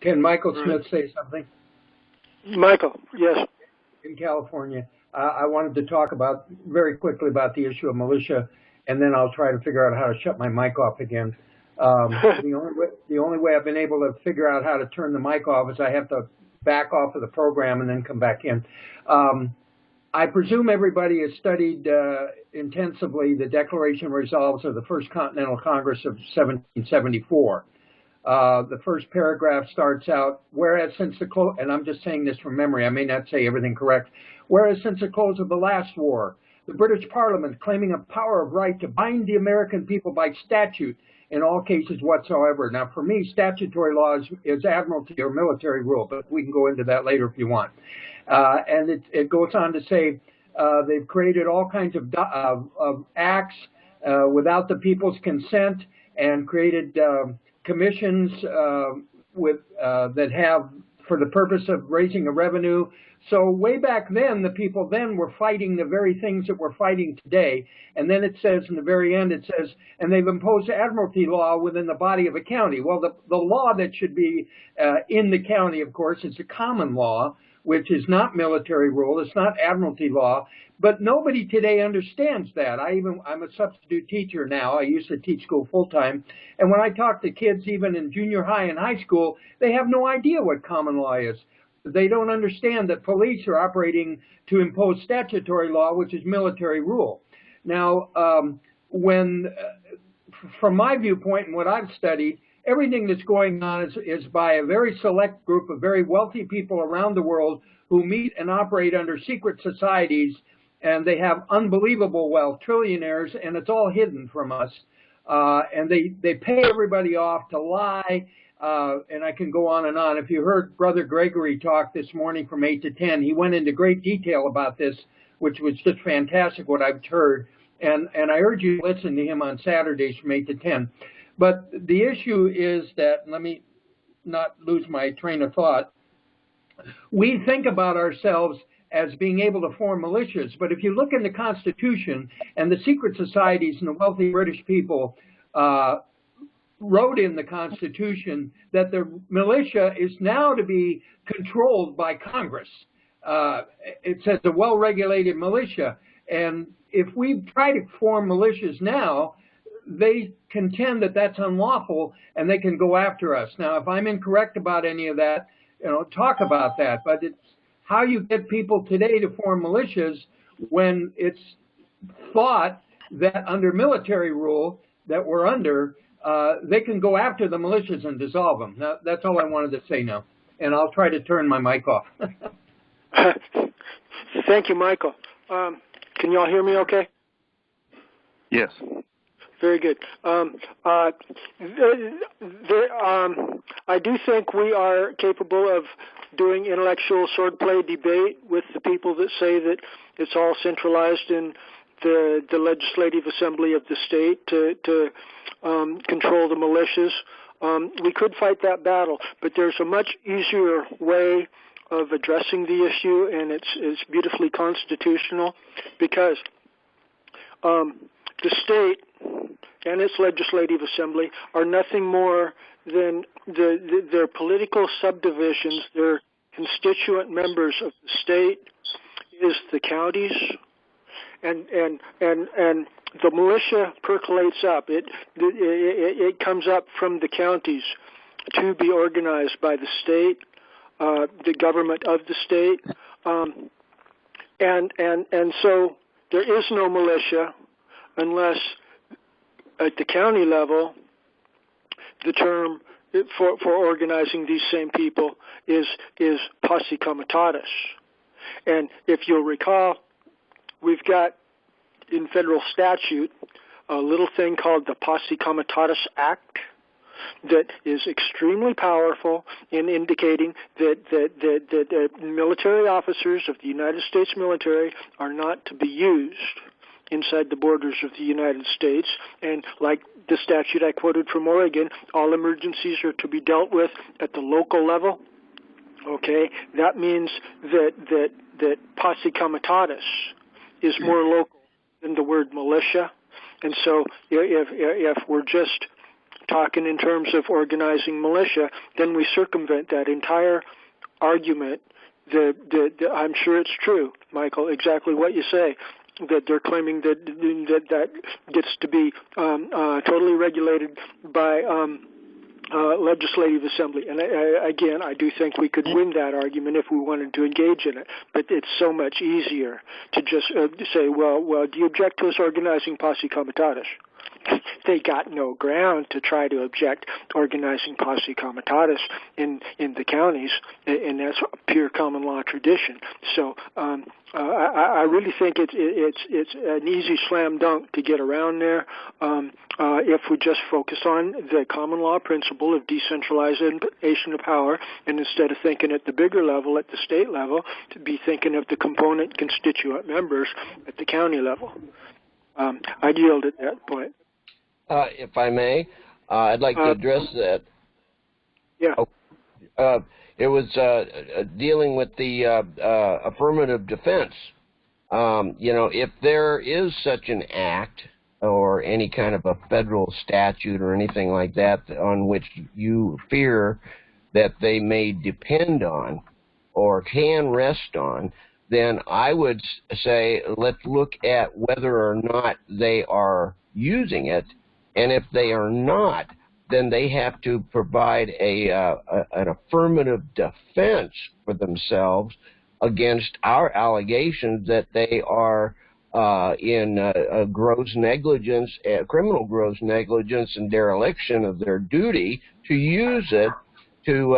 Can Michael Smith say something? Michael, yes. In California, I wanted to talk very quickly about the issue of militia, and then I'll try to figure out how to shut my mic off again. The only way I've been able to figure out how to turn the mic off is I have to back off of the program and then come back in. I presume everybody has studied intensively the Declaration Resolves of the First Continental Congress of 1774. The first paragraph starts out, whereas since the close, and I'm just saying this from memory, I may not say everything correct, whereas since the close of the last war, the British Parliament claiming a power of right to bind the American people by statute in all cases whatsoever. Now, for me, statutory law is Admiralty or military rule, but we can go into that later if you want. And it goes on to say they've created all kinds of acts without the people's consent and created commissions that have for the purpose of raising a revenue. So way back then, the people then were fighting the very things that we're fighting today. And then it says in the very end, it says, and they've imposed Admiralty law within the body of a county. Well, the law that should be in the county, of course, is the common law, which is not military rule. It's not Admiralty law. But nobody today understands that. I'm a substitute teacher now. I used to teach school full time. And when I talk to kids, even in junior high and high school, they have no idea what common law is. They don't understand that police are operating to impose statutory law, which is military rule. Now, from my viewpoint and what I've studied, everything that's going on is by a very select group of very wealthy people around the world who meet and operate under secret societies, and they have unbelievable wealth, trillionaires, and it's all hidden from us. And they pay everybody off to lie. And I can go on and on. If you heard Brother Gregory talk this morning from 8 to 10, he went into great detail about this, which was just fantastic what I've heard. And I urge you to listen to him on Saturdays from 8 to 10. But the issue is that, let me not lose my train of thought, we think about ourselves as being able to form militias. But if you look in the Constitution and the secret societies and the wealthy British people wrote in the Constitution that the militia is now to be controlled by Congress. It says a well-regulated militia. And if we try to form militias now, they contend that that's unlawful and they can go after us. Now, if I'm incorrect about any of that, talk about that. But it's how you get people today to form militias when it's thought that under military rule that we're under, they can go after the militias and dissolve them. Now, that's all I wanted to say now. And I'll try to turn my mic off. Thank you, Michael. Can you all hear me okay? Yes. Very good. I do think we are capable of doing intellectual swordplay debate with the people that say that it's all centralized in the legislative assembly of the state to control the militias. We could fight that battle, but there's a much easier way of addressing the issue, and it's beautifully constitutional, because the state and its legislative assembly are nothing more than their political subdivisions. Their constituent members of the state is the counties, and the militia percolates up. It comes up from the counties to be organized by the state, the government of the state, and so there is no militia unless at the county level the term for organizing these same people is posse comitatus. And if you'll recall, we've got in federal statute a little thing called the Posse Comitatus Act that is extremely powerful in indicating that military officers of the United States military are not to be used inside the borders of the United States. And like the statute I quoted from Oregon, all emergencies are to be dealt with at the local level. Okay, that means that Posse Comitatus is more local than the word militia. And so if we're just talking in terms of organizing militia, then we circumvent that entire argument. I'm sure it's true, Michael, exactly what you say, that they're claiming that gets to be totally regulated by legislative assembly. And again, I do think we could win that argument if we wanted to engage in it. But it's so much easier to just say, well, do you object to us organizing Posse Comitatus? They got no ground to try to object organizing Posse Comitatus in the counties, and that's pure common law tradition. So I really think it's an easy slam dunk to get around there if we just focus on the common law principle of decentralization of power, and instead of thinking at the bigger level, at the state level, to be thinking of the component constituent members at the county level. I'd yield at that point. If I may, I'd like to address that. Yeah. It was dealing with the affirmative defense. If there is such an act or any kind of a federal statute or anything like that on which you fear that they may depend on or can rest on, then I would say let's look at whether or not they are using it. And if they are not, then they have to provide an affirmative defense for themselves against our allegations that they are in gross negligence, criminal gross negligence and dereliction of their duty to use it to,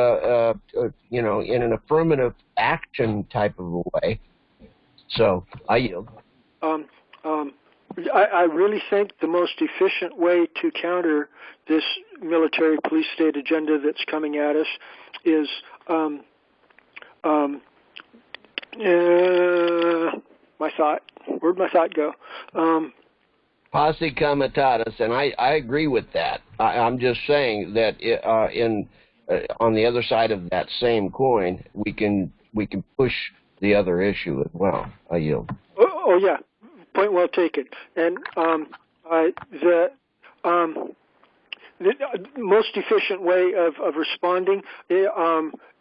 in an affirmative action type of a way. So I yield. I really think the most efficient way to counter this military police state agenda that's coming at us is my thought. Where'd my thought go? Posse Comitatus, and I agree with that. I'm just saying that on the other side of that same coin, we can push the other issue as well. I yield. Oh yeah. Point well taken. And the most efficient way of responding,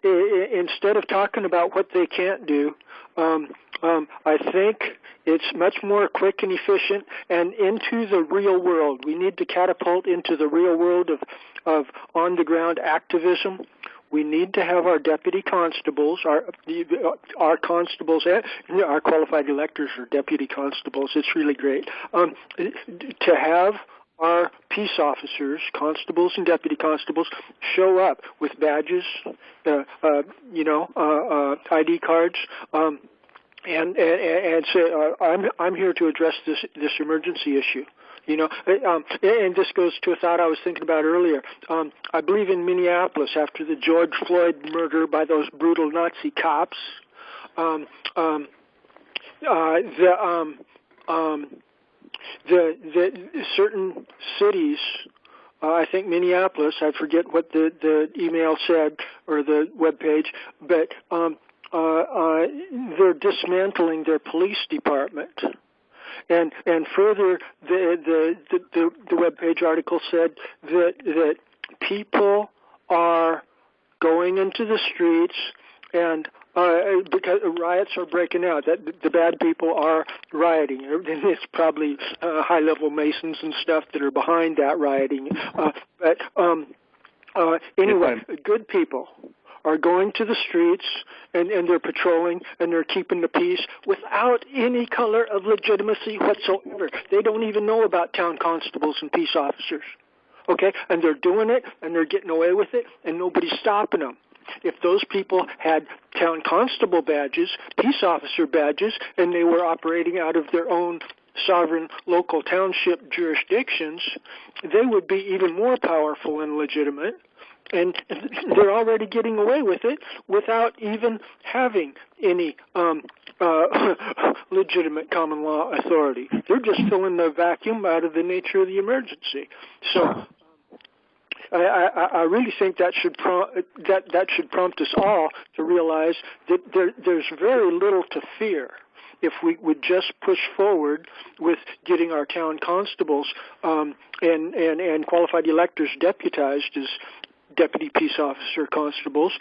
instead of talking about what they can't do, I think it's much more quick and efficient and into the real world. We need to catapult into the real world of on-the-ground activism. We need to have our deputy constables, our constables, our qualified electors are deputy constables. It's really great. To have our peace officers, constables and deputy constables, show up with badges, ID cards, and say, I'm here to address this emergency issue. And this goes to a thought I was thinking about earlier. I believe in Mineapolis, after the George Floyd murder by those brutal Nazi cops, the certain cities, I think Minneapolis, I forget what the email said or the webpage, but they're dismantling their police department. And further, the webpage article said that people are going into the streets and because riots are breaking out, that the bad people are rioting. It's probably high-level Masons and stuff that are behind that rioting. But anyway, good people are going to the streets and they're patrolling and they're keeping the peace without any color of legitimacy whatsoever. They don't even know about town constables and peace officers. Okay? And they're doing it and they're getting away with it and nobody's stopping them. If those people had town constable badges, peace officer badges, and they were operating out of their own sovereign local township jurisdictions, they would be even more powerful and legitimate. And they're already getting away with it without even having any legitimate common law authority. They're just filling the vacuum out of the nature of the emergency. So I really think that should prompt us all to realize that there's very little to fear if we would just push forward with getting our town constables and qualified electors deputized as deputy peace officer constables,